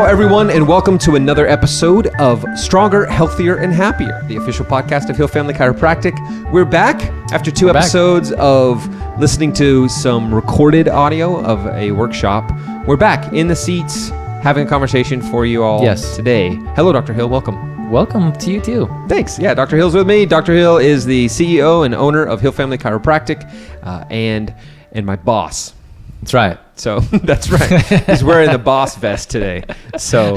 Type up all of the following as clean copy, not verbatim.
Hello, everyone, and welcome to another episode of Stronger, Healthier, and Happier, the official podcast of Hill Family Chiropractic. We're back after two episodes of listening to some recorded audio of a workshop. We're back in the seats having a conversation for you all today. Hello, Dr. Hill. Welcome. Welcome to you, too. Thanks. Yeah, Dr. Hill's with me. Dr. Hill is the CEO and owner of Hill Family Chiropractic and my boss. That's right. So that's right. He's wearing the boss vest today. So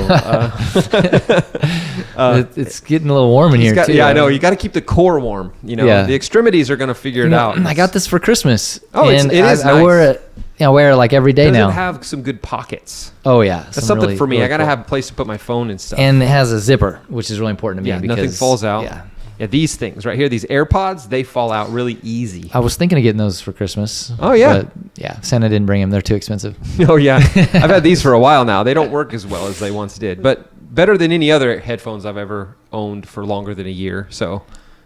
it's getting a little warm in here, too. Yeah, I know. You got to keep the core warm. You know, the extremities are going to figure it out. I got this for Christmas. Oh, it is nice. I wear it. I wear it like every day now. Does it have some good pockets? Oh, yeah. That's something really, for me. Really I got to have a place to put my phone and stuff. And it has a zipper, which is really important to me. Yeah, because nothing falls out. Yeah, these things right here, these AirPods, they fall out really easy. I was thinking of getting those for Christmas. Oh, yeah. But yeah, Santa didn't bring them. They're too expensive. Oh, yeah. I've had these for a while now. They don't work as well as they once did, but better than any other headphones I've ever owned for longer than a year. So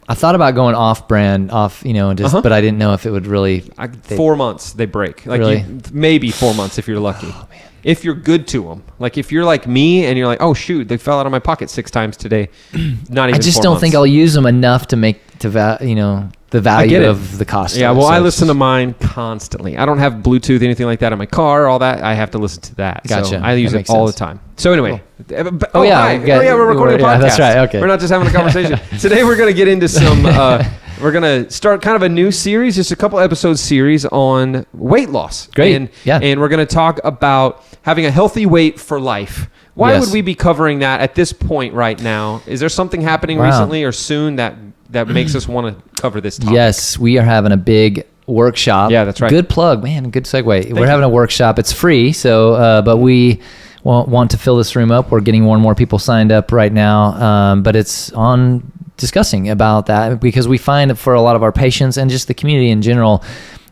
I thought about going off-brand, but I didn't know if it would really. 4 months they break. Like really? Maybe 4 months if you're lucky. Oh, man. If you're good to them. Like if you're like me and you're like, oh shoot, they fell out of my pocket 6 times today. Not even. I just don't think I'll use them enough to make the value of the cost. Yeah, well, I listen to mine constantly. I don't have Bluetooth, anything like that in my car. All that I have to listen to that. Gotcha. So I use it all the time. So anyway, cool. We're recording a podcast. That's right. Okay, we're not just having a conversation. Today we're going to get into some. We're going to start kind of a new series, just a couple episodes series on weight loss. Great. And we're going to talk about having a healthy weight for life. Why would we be covering that at this point right now? Is there something happening recently or soon that makes us want to cover this topic? Yes, we are having a big workshop. Yeah, that's right. Good plug, man. Good segue. We're having a workshop. It's free, so but we want to fill this room up. We're getting more and more people signed up right now, but it's on discussing about that because we find that for a lot of our patients and just the community in general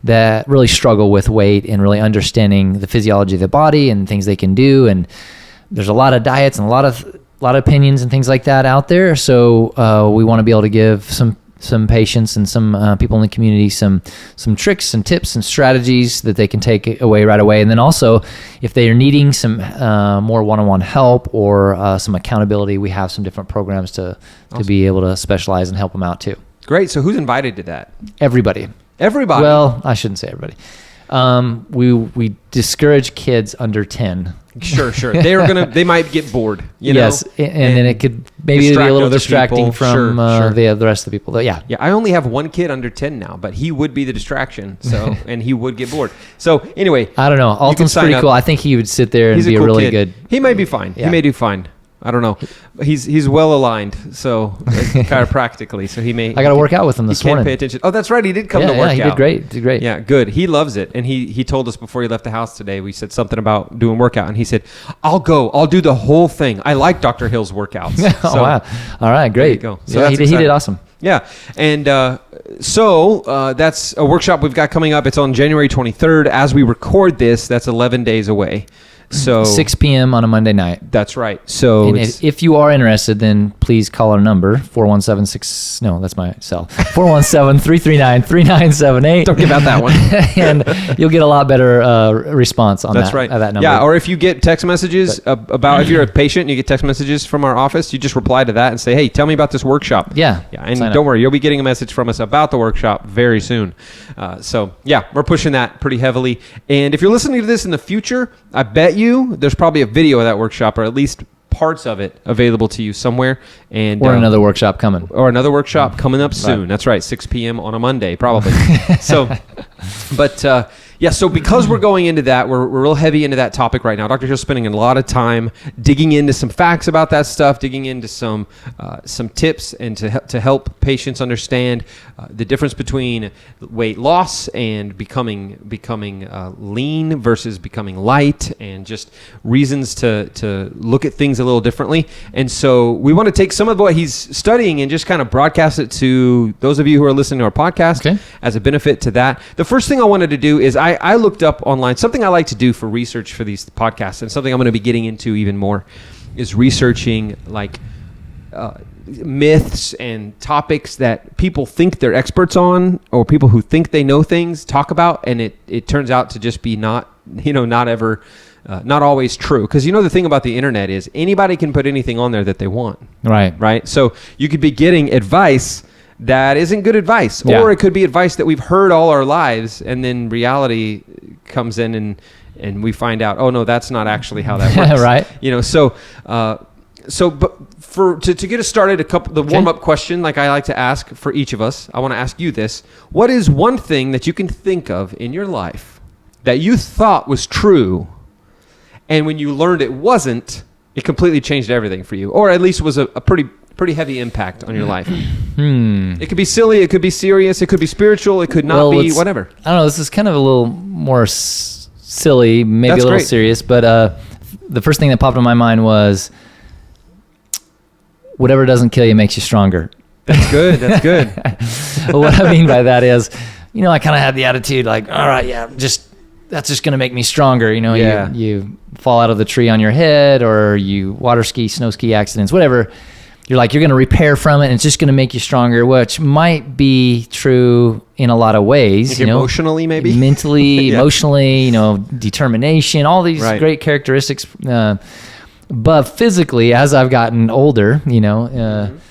that really struggle with weight and really understanding the physiology of the body and things they can do. And there's a lot of diets and a lot of opinions and things like that out there. So we want to be able to give some patients and some people in the community some tricks and tips and strategies that they can take away right away. And then also, if they are needing some more one-on-one help or some accountability, we have some different programs to be able to specialize and help them out too. Great. So who's invited to that? Everybody. Well, I shouldn't say everybody. We discourage kids under 10. Sure. They might get bored, you know? Yes, and then it could maybe be a little distracting from the rest of the people. But yeah, I only have one kid under 10 now, but he would be the distraction, so and he would get bored. So anyway, I don't know. Alton's pretty cool. I think he would sit there and be a really good. He may be fine. Yeah. He may do fine. I don't know. He's well aligned, so chiropractically. So he may. I got to work out with him this morning. He can't pay attention. Oh, that's right. He did come to work out. Yeah, he did great. Yeah, good. He loves it, and he told us before he left the house today. We said something about doing workout, and he said, "I'll go. I'll do the whole thing. I like Dr. Hill's workouts." Oh wow! All right, great. There you go. So yeah, he did awesome. Yeah, and so that's a workshop we've got coming up. It's on January 23rd. As we record this, that's 11 days away. So 6 p.m. on a Monday night. That's right. So if you are interested, then please call our number, 417-6... No, that's my cell. 417-339-3978. Don't give out that one. And you'll get a lot better response on that's right. that number. Yeah, or if you get text messages about if you're a patient and you get text messages from our office, you just reply to that and say, hey, tell me about this workshop. Yeah. And don't worry, you'll be getting a message from us about the workshop very soon. So we're pushing that pretty heavily. And if you're listening to this in the future, I bet there's probably a video of that workshop, or at least parts of it available to you somewhere. And or another workshop coming. Or another workshop coming up soon. Right. That's right, 6 p.m. on a Monday, probably. So because we're going into that, we're real heavy into that topic right now. Dr. Hill's spending a lot of time digging into some facts about that stuff, digging into some tips and to help patients understand the difference between weight loss and becoming lean versus becoming light, and just reasons to look at things a little differently. And so we want to take some of what he's studying and just kind of broadcast it to those of you who are listening to our podcast as a benefit to that. The first thing I wanted to do is I looked up online, something I like to do for research for these podcasts, and something I'm going to be getting into even more is researching like myths and topics that people think they're experts on, or people who think they know things talk about, and it turns out to just be not ever not always true. Because the thing about the internet is anybody can put anything on there that they want. Right. So you could be getting advice that isn't good advice, or it could be advice that we've heard all our lives, and then reality comes in and we find out, oh no, that's not actually how that works. Right. But to get us started, the warm-up question, like I like to ask for each of us, I want to ask you this: what is one thing that you can think of in your life that you thought was true, and when you learned it wasn't, it completely changed everything for you, or at least was a pretty heavy impact on your life? It could be silly, it could be serious, it could be spiritual, it could not be, whatever. I don't know, this is kind of a little more silly, maybe a little serious, but the first thing that popped in my mind was, whatever doesn't kill you makes you stronger. That's good. Well, what I mean by that is, I kind of had the attitude like, all right, that's just going to make me stronger. You fall out of the tree on your head, or you water ski, snow ski accidents, whatever. You're going to repair from it, and it's just going to make you stronger, which might be true in a lot of ways. Emotionally, maybe? Mentally, emotionally, determination, all these great characteristics. But physically, as I've gotten older, and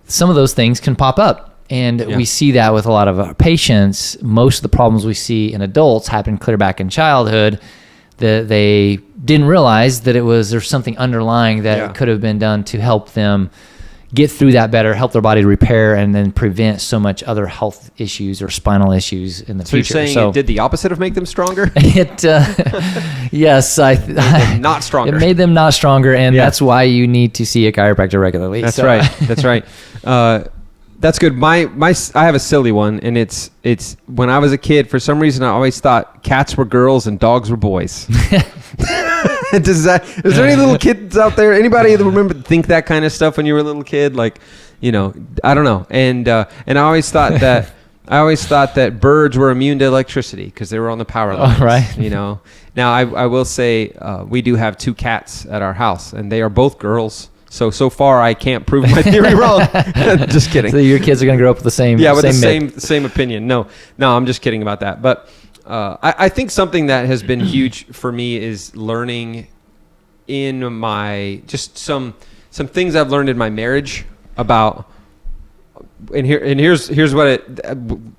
some of those things can pop up. And we see that with a lot of our patients. Most of the problems we see in adults happen clear back in childhood, that they didn't realize that there's something underlying that could have been done to help them get through that better, help their body repair, and then prevent so much other health issues or spinal issues in the future. So you're saying it did the opposite of make them stronger? Yes, made them not stronger. It made them not stronger, and that's why you need to see a chiropractor regularly. That's right. That's right. That's good. I have a silly one, and it's when I was a kid, for some reason I always thought cats were girls and dogs were boys. Is there any little kids out there? Anybody that think that kind of stuff when you were a little kid? Like, I don't know. And I always thought that birds were immune to electricity because they were on the power lines. Oh, right. Now I will say we do have 2 cats at our house, and they are both girls. So far, I can't prove my theory wrong. Just kidding. So your kids are going to grow up with the same same opinion. No, I'm just kidding about that. But I think something that has been huge for me is learning in just some things I've learned in my marriage about. And here's what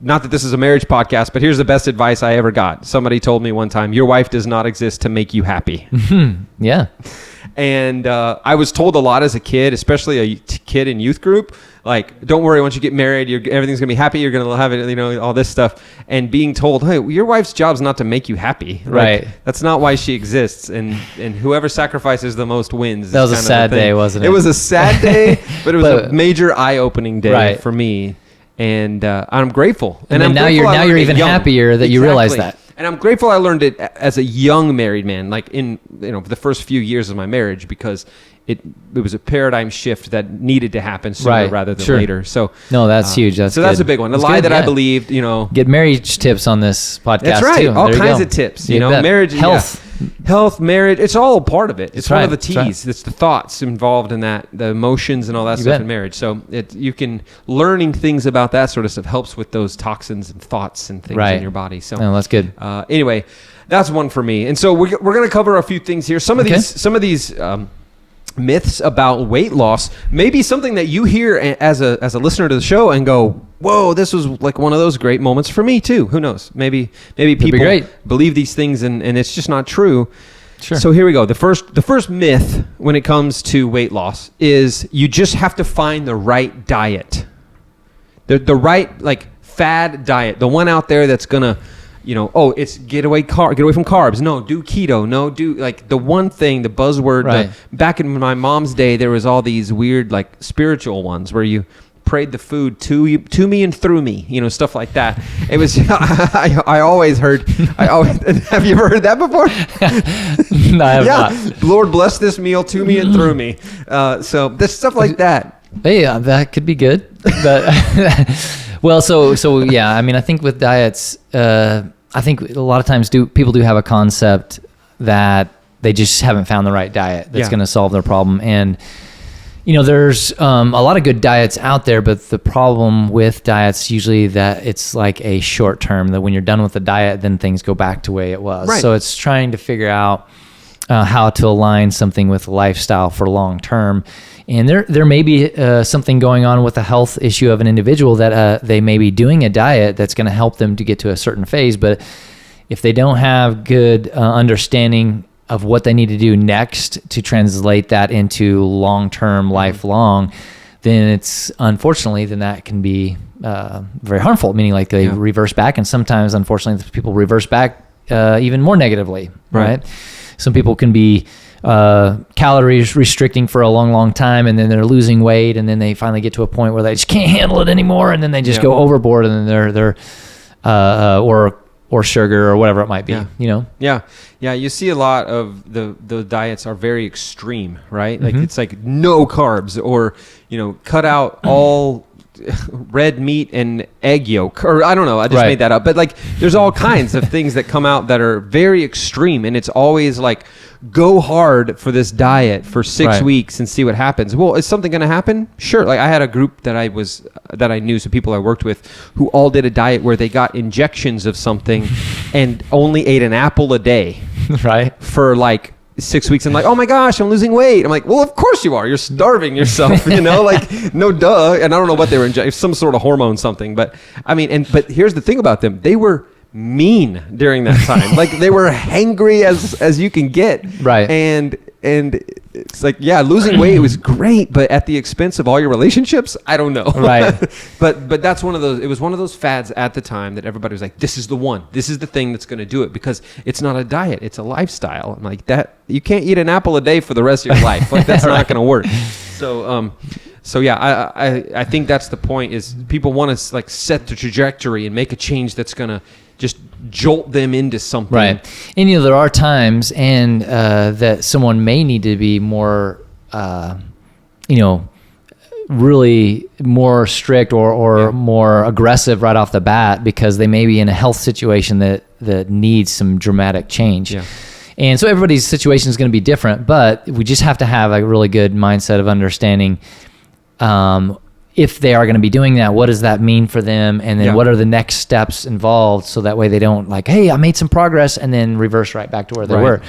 not that this is a marriage podcast, but here's the best advice I ever got. Somebody told me one time, your wife does not exist to make you happy. Yeah. And I was told a lot as a kid, especially a kid in youth group, like, don't worry, once you get married, everything's going to be happy. You're going to have it, all this stuff. And being told, hey, your wife's job's not to make you happy. Right. That's not why she exists. And whoever sacrifices the most wins. That was a sad day, wasn't it? It was a sad day, but it was a major eye-opening day for me. And I'm grateful. And now you're even happier that you realize that. And I'm grateful I learned it as a young married man, like in the first few years of my marriage, because it was a paradigm shift that needed to happen sooner rather than later. So no, that's huge. That's a big one. A lie that I believed. Get marriage tips on this podcast. That's right. Too. All kinds of tips. Marriage, health, marriage. It's all part of it. It's one of the T's. It's the thoughts involved in that, the emotions and all that stuff in marriage. So learning things about that sort of stuff helps with those toxins and thoughts and things in your body. So that's good. Anyway, that's one for me. And so we're going to cover a few things here. Some of these myths about weight loss may be something that you hear as a listener to the show and go, whoa, this was like one of those great moments for me too. Who knows? Maybe people believe these things and it's just not true. Sure. So here we go. The first myth when it comes to weight loss is you just have to find the right diet. The right fad diet, the one out there that's gonna it's get away from carbs. No, do keto. No, do the one thing, the buzzword. Right. Back in my mom's day, there was all these weird spiritual ones where you prayed the food to me and through me, stuff like that. It was I always heard. Have you ever heard that before? No, I have not. Lord bless this meal to me and through me. So there's stuff like that. Hey, that could be good. But well, so yeah. I mean, I think with diets, I think a lot of times people do have a concept that they just haven't found the right diet that's going to solve their problem. And There's a lot of good diets out there, but the problem with diets usually that it's like a short term, that when you're done with the diet, then things go back to the way it was. Right. So it's trying to figure out how to align something with lifestyle for long term. And there may be something going on with the health issue of an individual that they may be doing a diet that's going to help them to get to a certain phase. But if they don't have good understanding of what they need to do next to translate that into long-term, lifelong, then it's unfortunately, then that can be very harmful, meaning like they reverse back. And sometimes, unfortunately, people reverse back even more negatively, right? Some people can be calories restricting for a long, long time, and then they're losing weight, and then they finally get to a point where they just can't handle it anymore, and then they just go overboard, and then they're or sugar or whatever it might be, Yeah, you see a lot of the diets are very extreme, right? Like it's like no carbs, or cut out all red meat and egg yolk, or I don't know, I just made that up, but like there's all kinds of things that come out that are very extreme, and it's always like, go hard for this diet for 6 weeks and see what happens. Well, is something going to happen? Sure. Like I had a group that I knew, so people I worked with, who all did a diet where they got injections of something and only ate an apple a day, right, for like 6 weeks, and like, oh my gosh, I'm losing weight. I'm like, well, of course you are. You're starving yourself, like, no duh. And I don't know what they were injecting, some sort of hormone, something. But I mean, but here's the thing about them. They were mean during that time. Like they were hangry as you can get. Right. And it's like, losing weight was great, but at the expense of all your relationships, I don't know. Right. but that's one of those, it was one of those fads at the time that everybody was like, this is the one, this is the thing that's going to do it, because it's not a diet, it's a lifestyle. I'm like, that you can't eat an apple a day for the rest of your life. Like that's not going to work. So yeah, I think that's the point, is people want to like set the trajectory and make a change that's going to just jolt them into something. Right. And there are times and that someone may need to be more, really more strict or more aggressive right off the bat, because they may be in a health situation that needs some dramatic change. Yeah. And so everybody's situation is going to be different, but we just have to have a really good mindset of understanding if they are going to be doing that, what does that mean for them? And then what are the next steps involved, so that way they don't like, hey, I made some progress, and then reverse right back to where they were.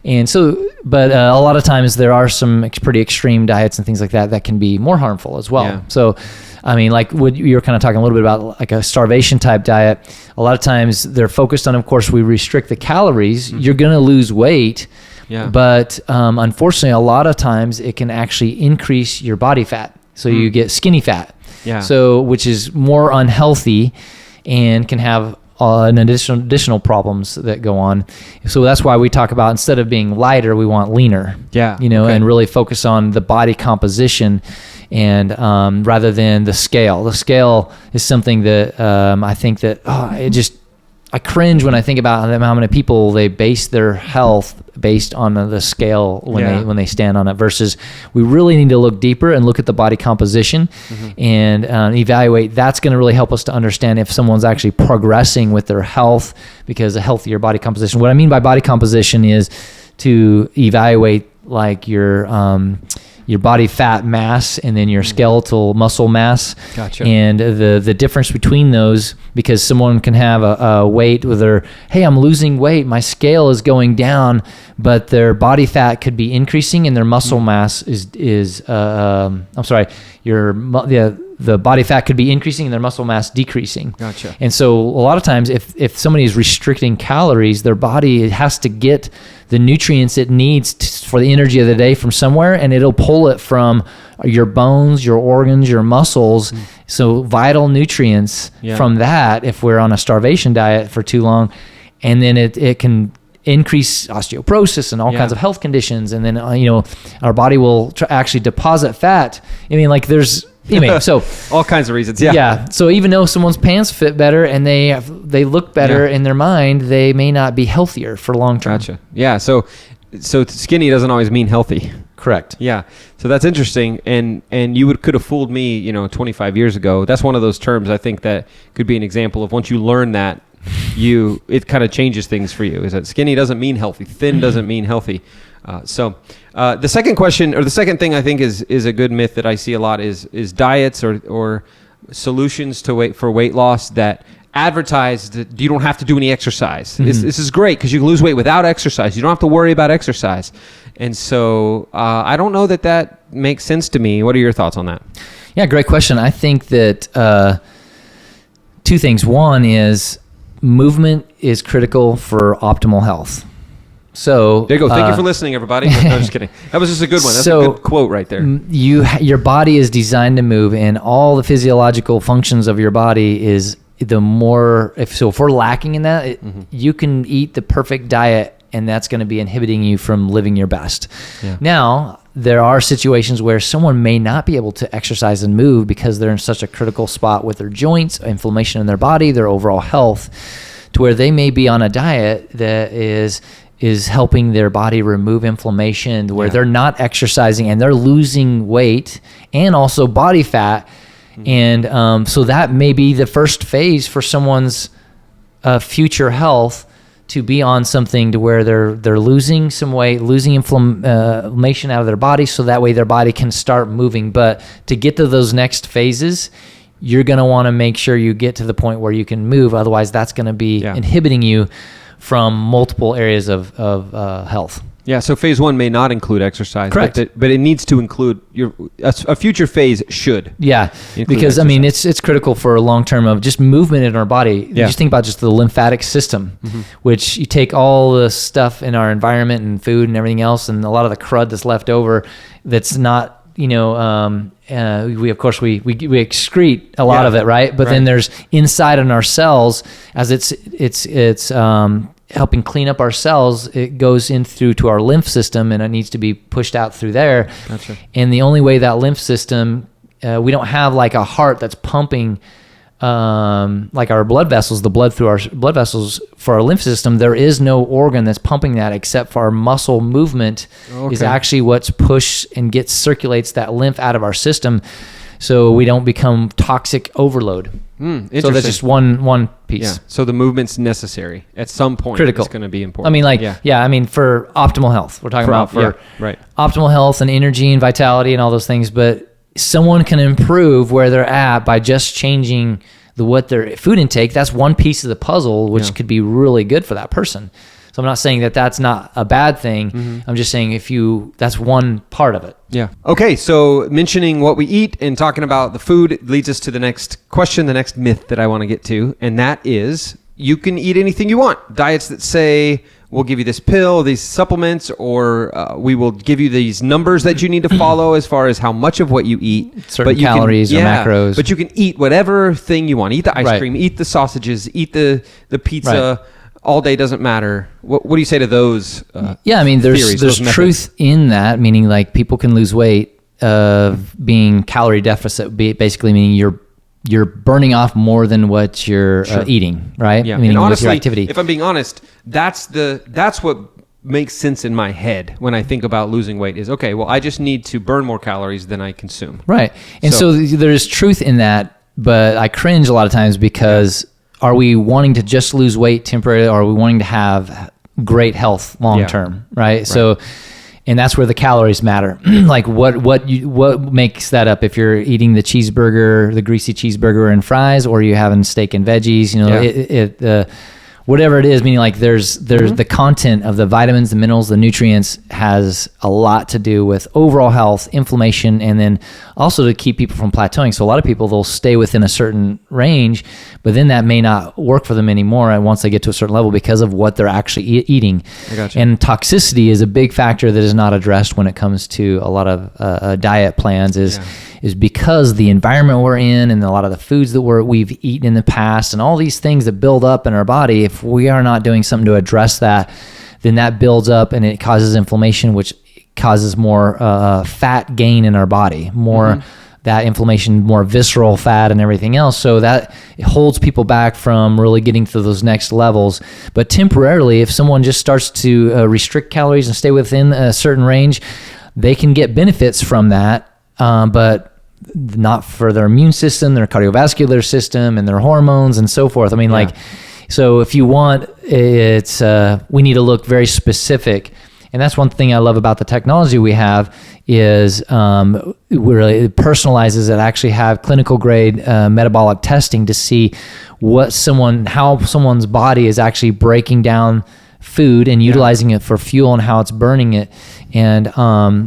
And so, but a lot of times there are some pretty extreme diets and things like that can be more harmful as well. Yeah. So, I mean, like what you were kind of talking a little bit about, like a starvation type diet, a lot of times they're focused on, of course, we restrict the calories. Mm-hmm. You're going to lose weight. Yeah. But unfortunately, a lot of times it can actually increase your body fat. So you get skinny fat, so which is more unhealthy and can have an additional problems that go on. So that's why we talk about, instead of being lighter, we want leaner. Yeah, and really focus on the body composition, and rather than the scale. The scale is something that I think that I cringe when I think about how many people they base their health based on the scale when they stand on it, versus we really need to look deeper and look at the body composition and evaluate. That's going to really help us to understand if someone's actually progressing with their health, because a healthier body composition. What I mean by body composition is to evaluate like your body fat mass and then your skeletal muscle mass. Gotcha. And the difference between those, because someone can have a weight with their, hey, I'm losing weight, my scale is going down, but their body fat could be increasing and their muscle mass the body fat could be increasing and their muscle mass decreasing. Gotcha. And so a lot of times if somebody is restricting calories, their body has to get the nutrients it needs for the energy of the day from somewhere, and it'll pull it from your bones, your organs, your muscles. So vital nutrients from that, if we're on a starvation diet for too long, and then it can increase osteoporosis and all kinds of health conditions. And then, our body will actually deposit fat. I mean, like so all kinds of reasons. Yeah. So even though someone's pants fit better and they look better in their mind, they may not be healthier for long term. Gotcha. Yeah. So skinny doesn't always mean healthy. Correct. Yeah. So that's interesting. And you could have fooled me, 25 years ago. That's one of those terms I think that could be an example of, once you learn that, it kind of changes things for you. Is that skinny doesn't mean healthy, thin doesn't mean healthy. The second question, or the second thing I think is a good myth that I see a lot is diets or solutions to for weight loss that advertise that you don't have to do any exercise. This is great because you can lose weight without exercise. You don't have to worry about exercise. And so I don't know that makes sense to me. What are your thoughts on that? Yeah, great question. I think that two things. One is movement is critical for optimal health. So there you go. Thank you for listening, everybody. No, just kidding. That was just a good one. That's a good quote right there. Your body is designed to move, and all the physiological functions of your body is the more. If we're lacking in that, you can eat the perfect diet, and that's going to be inhibiting you from living your best. Yeah. Now, there are situations where someone may not be able to exercise and move because they're in such a critical spot with their joints, inflammation in their body, their overall health, to where they may be on a diet that is helping their body remove inflammation, where they're not exercising and they're losing weight and also body fat. And so that may be the first phase for someone's future health, to be on something to where they're losing some weight, losing inflammation out of their body, so that way their body can start moving. But to get to those next phases, you're going to want to make sure you get to the point where you can move. Otherwise, that's going to be inhibiting you from multiple areas of health. Yeah. So phase one may not include exercise. Correct. But it needs to include a future phase should. Yeah. Because exercise. It's critical for a long term of just movement in our body. Yeah. Just think about just the lymphatic system, which you take all the stuff in our environment and food and everything else, and a lot of the crud that's left over that's not, we excrete a lot of it, right? But then there's inside in our cells, as it's helping clean up our cells, it goes in through to our lymph system, and it needs to be pushed out through there. Gotcha. And the only way that lymph system, we don't have like a heart that's pumping like our blood vessels, the blood through our blood vessels for our lymph system. There is no organ that's pumping that except for our muscle movement is actually what's pushed and circulates that lymph out of our system, so we don't become toxic overload. So that's just one piece. Yeah. So the movement's necessary at some point. Critical. It's going to be important. I mean, for optimal health, we're talking about optimal health and energy and vitality and all those things. But someone can improve where they're at by just changing what their food intake. That's one piece of the puzzle, which could be really good for that person. So I'm not saying that that's not a bad thing. I'm just saying that's one part of it. Yeah. Okay. So mentioning what we eat and talking about the food leads us to the next question, the next myth that I want to get to. And that is, you can eat anything you want. Diets that say, we'll give you this pill, these supplements, or we will give you these numbers that you need to follow as far as how much of what you eat. Certain calories or macros. But you can eat whatever thing you want. Eat the ice cream, eat the sausages, eat the pizza. Right. All day doesn't matter. What do you say to those there's truth in that, meaning like people can lose weight being calorie deficit, basically meaning you're burning off more than what you're eating, right? Yeah. Meaning and honestly, with your activity. If I'm being honest, that's what makes sense in my head when I think about losing weight is, okay, well, I just need to burn more calories than I consume. Right. And so there's truth in that, but I cringe a lot of times because are we wanting to just lose weight temporarily, or are we wanting to have great health long term, right? So, and that's where the calories matter. Like what makes that up? If you're eating the cheeseburger, the greasy cheeseburger and fries, or you having steak and veggies, whatever it is, meaning like there's the content of the vitamins, the minerals, the nutrients has a lot to do with overall health, inflammation, and then also to keep people from plateauing. So a lot of people, they'll stay within a certain range, but then that may not work for them anymore once they get to a certain level because of what they're actually eating. I gotcha. And toxicity is a big factor that is not addressed when it comes to a lot of diet plans is because the environment we're in and a lot of the foods that we've eaten in the past and all these things that build up in our body, if we are not doing something to address that, then that builds up and it causes inflammation, which causes more fat gain in our body, more that inflammation, more visceral fat and everything else. So that it holds people back from really getting to those next levels. But temporarily, if someone just starts to restrict calories and stay within a certain range, they can get benefits from that, but not for their immune system, their cardiovascular system, and their hormones and so forth. I mean, so if you want, we need to look very specific And that's one thing I love about the technology we have is it personalizes it, actually have clinical grade metabolic testing to see how someone's body is actually breaking down food and utilizing it for fuel and how it's burning it, and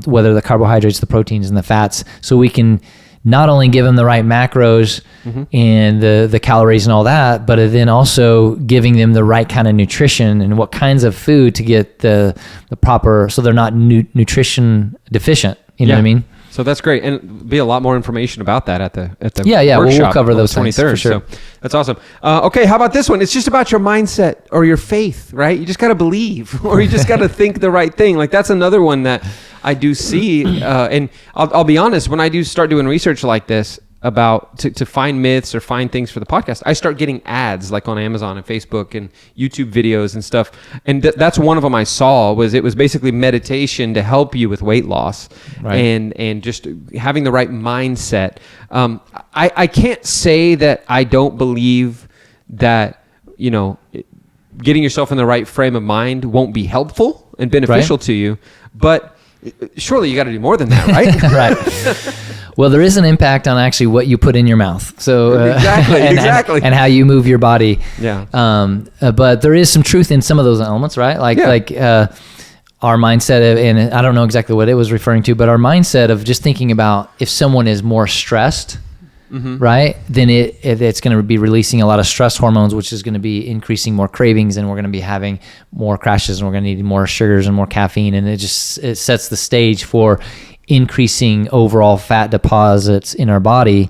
whether the carbohydrates, the proteins, and the fats, so we can not only give them the right macros and the calories and all that, but then also giving them the right kind of nutrition and what kinds of food to get the proper, so they're not nutrition deficient. You know what I mean? So that's great, and be a lot more information about that at the workshop. We'll cover on those the 23rd. things for sure. So that's awesome. Okay, how about this one? It's just about your mindset or your faith, right? You just got to believe, or you just got to think the right thing. Like that's another one that I do see, and I'll be honest. When I do start doing research like this about to find myths or find things for the podcast, I start getting ads like on Amazon and Facebook and YouTube videos and stuff. And that's one of them I saw. It was basically meditation to help you with weight loss, right, and just having the right mindset. I can't say that I don't believe that, getting yourself in the right frame of mind won't be helpful and beneficial to you, but surely you got to do more than that, right? Right. Well, there is an impact on actually what you put in your mouth. So exactly. And how you move your body. Yeah. But there is some truth in some of those elements, right? Like our mindset of, and I don't know exactly what it was referring to, but our mindset of just thinking about if someone is more stressed, right, then it's going to be releasing a lot of stress hormones, which is going to be increasing more cravings, and we're going to be having more crashes, and we're going to need more sugars and more caffeine, and it sets the stage for increasing overall fat deposits in our body.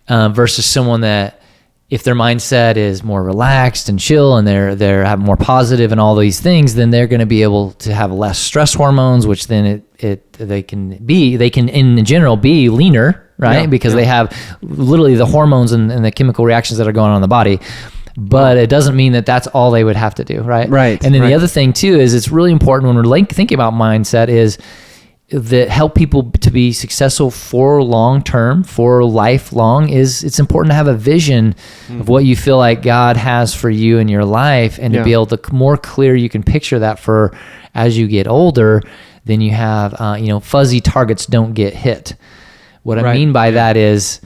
Versus someone that, if their mindset is more relaxed and chill, and they're have more positive and all these things, then they're going to be able to have less stress hormones, which then they can in general be leaner, right? Because they have literally the hormones and the chemical reactions that are going on in the body. But it doesn't mean that that's all they would have to do, right? Right. And then the other thing too is it's really important when we're thinking about mindset is that help people to be successful for long term, for lifelong, is it's important to have a vision of what you feel like God has for you in your life, and to be able to more clear you can picture that for as you get older, then you have fuzzy targets don't get hit. What I mean by that is,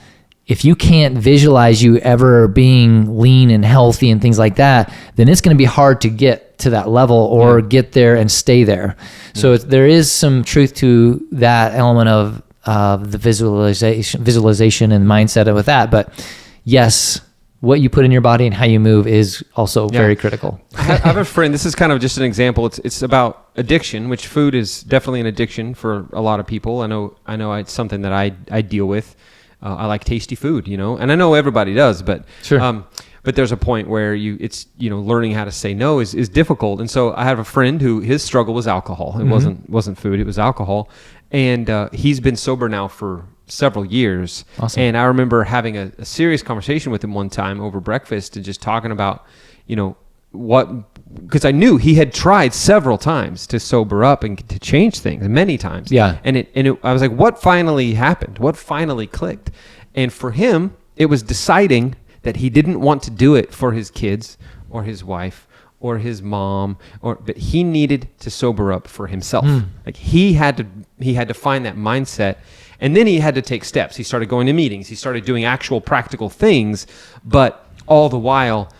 if you can't visualize you ever being lean and healthy and things like that, then it's going to be hard to get to that level or get there and stay there. So there is some truth to that element of the visualization and mindset with that. But yes, what you put in your body and how you move is also very critical. I have a friend, this is kind of just an example. It's about addiction, which food is definitely an addiction for a lot of people. I know it's something that I deal with. I like tasty food, and I know everybody does, but sure. But there's a point where learning how to say no is difficult. And so I have a friend who his struggle was alcohol. It wasn't food, it was alcohol. And he's been sober now for several years. Awesome. And I remember having a serious conversation with him one time over breakfast and just talking about, because I knew he had tried several times to sober up and to change things, many times. Yeah. And I was like, what finally happened? What finally clicked? And for him, it was deciding that he didn't want to do it for his kids or his wife or his mom, but he needed to sober up for himself. Like he had to find that mindset, and then he had to take steps. He started going to meetings. He started doing actual practical things, but all the while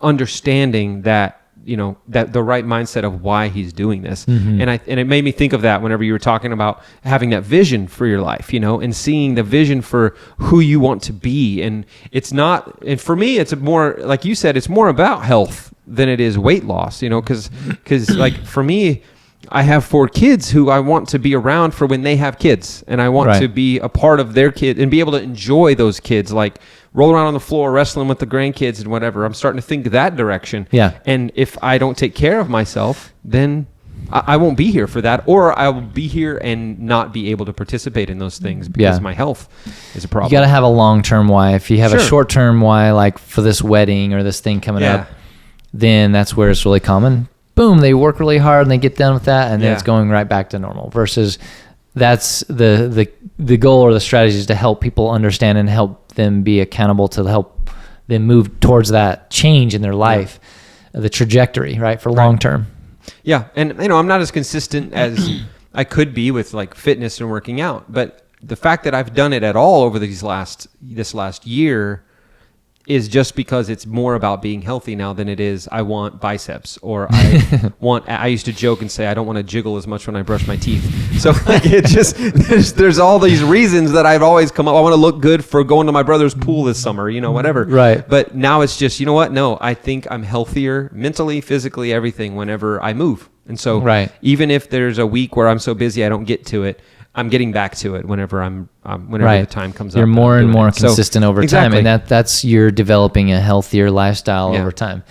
understanding that that the right mindset of why he's doing this. And it made me think of that whenever you were talking about having that vision for your life, and seeing the vision for who you want to be. And it's not, and for me, it's more, like you said, it's more about health than it is weight loss, because like for me, I have 4 kids who I want to be around for when they have kids, and I want to be a part of their kid and be able to enjoy those kids, like roll around on the floor, wrestling with the grandkids and whatever. I'm starting to think that direction. Yeah. And if I don't take care of myself, then I won't be here for that, or I will be here and not be able to participate in those things because my health is a problem. You got to have a long-term why. If you have a short-term why, like for this wedding or this thing coming up, then that's where it's really common. Boom, they work really hard and they get done with that, and then it's going right back to normal. Versus that's the goal or the strategy is to help people understand and help them be accountable to help them move towards that change in their life, the trajectory, right, for long term. Yeah. And, I'm not as consistent as I could be with like fitness and working out, but the fact that I've done it at all over this last year is just because it's more about being healthy now than it is I want biceps, or I used to joke and say I don't want to jiggle as much when I brush my teeth. So like it just there's all these reasons that I've always come up. I want to look good for going to my brother's pool this summer, whatever. Right. But now it's just, what? No, I think I'm healthier mentally, physically, everything whenever I move. And so even if there's a week where I'm so busy I don't get to it, I'm getting back to it whenever the time comes up. You're more and more consistent over exactly. time, and that's you're developing a healthier lifestyle over time.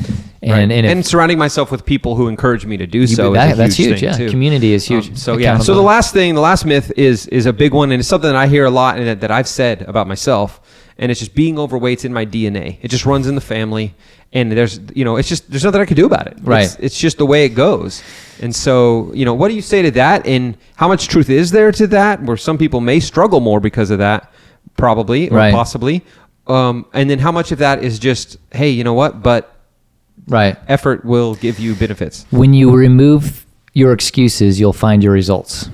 And surrounding myself with people who encourage me to do so that's huge. Thing too. Community is huge. So the last myth is a big one, and it's something that I hear a lot and that I've said about myself, and it's just being overweight's in my DNA. It just runs in the family, and there's there's nothing I can do about it. Right. It's just the way it goes. And so, what do you say to that? And how much truth is there to that? Where some people may struggle more because of that, probably or possibly. And then how much of that is just, hey, you know what? But effort will give you benefits. When you remove your excuses, you'll find your results.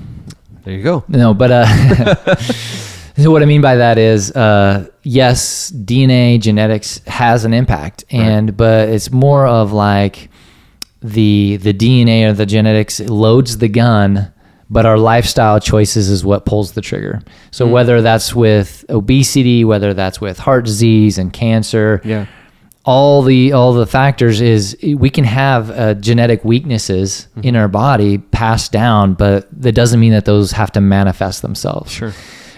There you go. No, but so what I mean by that is, yes, DNA genetics has an impact, but it's more of like the DNA or the genetics loads the gun, but our lifestyle choices is what pulls the trigger. So whether that's with obesity, whether that's with heart disease and cancer, all the factors is we can have genetic weaknesses in our body passed down, but that doesn't mean that those have to manifest themselves. Sure.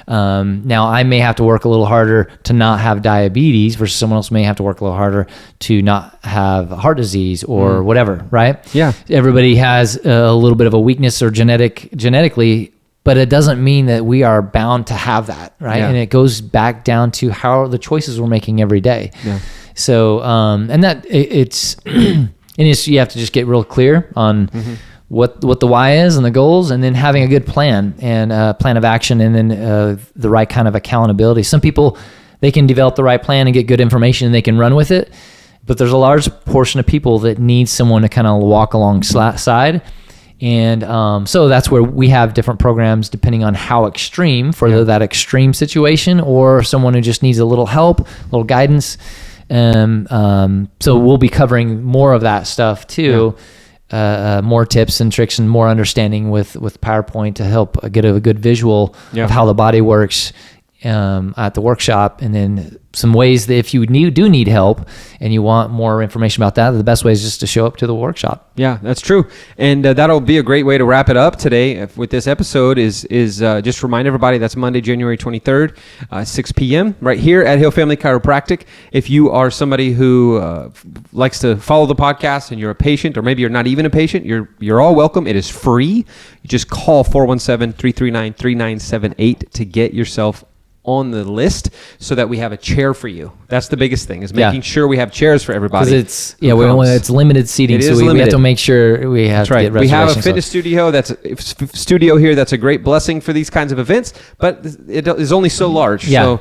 Now I may have to work a little harder to not have diabetes versus someone else may have to work a little harder to not have heart disease or whatever, right? Yeah. Everybody has a little bit of a weakness or genetically, but it doesn't mean that we are bound to have that, right? Yeah. And it goes back down to how the choices we're making every day. Yeah. So, and that it's, and you have to just get real clear on what the why is and the goals, and then having a good plan and a plan of action, and then the right kind of accountability. Some people, they can develop the right plan and get good information and they can run with it, but there's a large portion of people that need someone to kind of walk alongside. And so that's where we have different programs depending on how extreme for that extreme situation, or someone who just needs a little help, a little guidance. So we'll be covering more of that stuff too. More tips and tricks and more understanding with PowerPoint to help get a good visual of how the body works at the workshop, and then some ways that if you do need help and you want more information about that, the best way is just to show up to the workshop. Yeah, that's true. And that'll be a great way to wrap it up today with this episode is just remind everybody that's Monday, January 23rd, 6 p.m. right here at Hill Family Chiropractic. If you are somebody who likes to follow the podcast and you're a patient, or maybe you're not even a patient, you're all welcome. It is free. You just call 417-339-3978 to get yourself on the list so that we have a chair for you. That's the biggest thing, is making sure we have chairs for everybody. Because it's limited seating, so we have to make sure we have to get reservations. We have a fitness studio here that's a great blessing for these kinds of events, but it is only so large. So,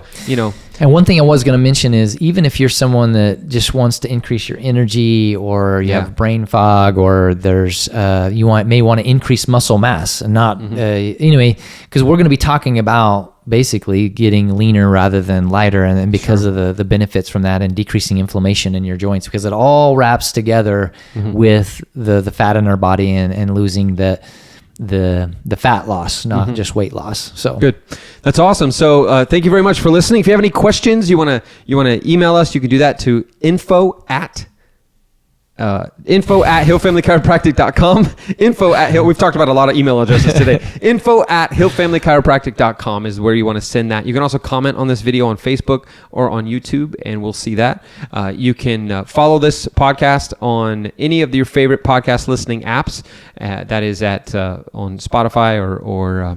And one thing I was going to mention is, even if you're someone that just wants to increase your energy, or you have brain fog, or there's may want to increase muscle mass, and not anyway, because we're going to be talking about basically getting leaner rather than lighter, and because of the benefits from that, and decreasing inflammation in your joints, because it all wraps together with the fat in our body and losing the fat loss, not just weight loss. So good. That's awesome. So thank you very much for listening. If you have any questions, you want to email us, you can do that to info@hillfamilychiropractic.com. We've talked about a lot of email addresses today. info@hillfamilychiropractic.com is where you want to send that. You can also comment on this video on Facebook or on YouTube, and we'll see that. You can follow this podcast on any of your favorite podcast listening apps. That is on Spotify or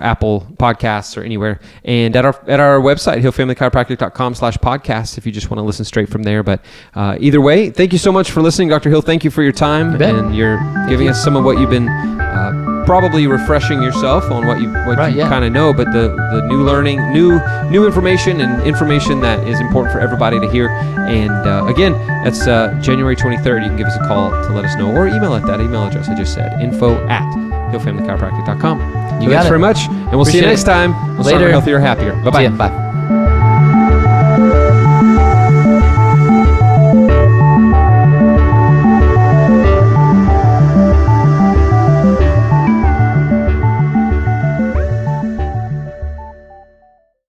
Apple Podcasts, or anywhere, and at our website, hillfamilychiropractic.com/podcast, if you just want to listen straight from there. But either way, thank you so much for listening, Dr. Hill. Thank you for your time, and you're giving us some of what you've been probably refreshing yourself on what you Right, yeah. kind of know, but the new learning, new information, and information that is important for everybody to hear. And again, that's January 23rd. You can give us a call to let us know, or email at that email address I just said, info@hillfamilychiropractic.com. You got Thanks it. very much, and we'll see you Appreciate next it. time. We'll Later. Healthier, happier. Bye-bye. See ya. Bye.